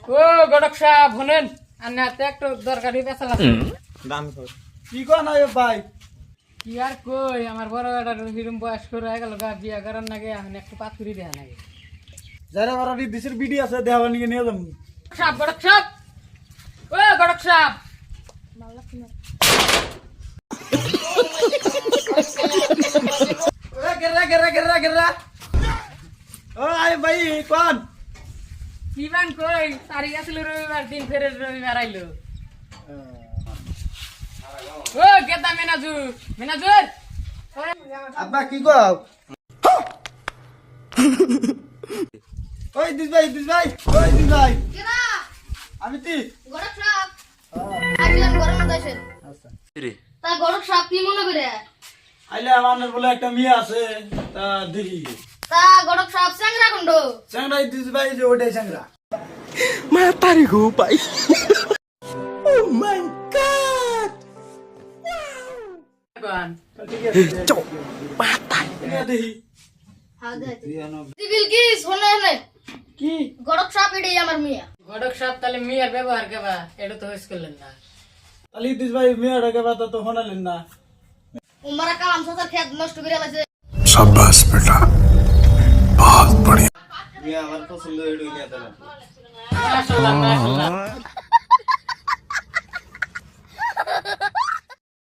ও গডক সাহেব শুনেন আন্না একটু দরকারি পেছাল আছে দাম কর কি কো না ভাই কি আর কই আমার বড় একটা হিরম বয়স করে গেল গা বিয়া করার নাগে এখন একটু পাথুরি দেয়া নাগে যারা বড় দেশের বিডি আছে দেওয়া নিয়ে নিয়ে যাবো সাহেব গডক সাহেব ও গডক সাহেব ও গেরা গেরা গেরা গেরা ও আই ভাই কোন কিবান কই তারিখ আসলে রবিবার দিন ফেরে রবিবার আইলো ও গেদা মেনাজুর আব্বা কি কও ওই দিস ভাই ওই দিস ভাই কেরা আমি তি গড়ক সাপ আইলাম গরম দাইছেন আচ্ছা তা গড়ক সাপ কি মনে করে আইলে আমার বলে একটা মেয়ে আছে তা দেখি তা গড়ক সাপ স্যাংরা কন্ড চ্যাংড়াই দিস ভাই যে ওটাই চ্যাংড়া Matarigo, pai. Oh my god. কোন ঠিক আছে Cok, patay. দেখি হ্যাঁ দেখ দিবিল কি শুনে নে কি গড়ক সাপ এটাই আমার মিয়া গডক সাহেব তাহলে মিয়ার ব্যবহার কেবা এটা তো হইস করলেন না আলি দিস ভাই মেয়েটাকে বাতা তো শোনালেন না উমারা কালাম সাতার খেত নষ্ট করে লাগছে शाबाश बेटा बहुत बढ़िया মেয়ে আমার পছন্দ হইলো নিয়ে তাহলে মাশাআল্লাহ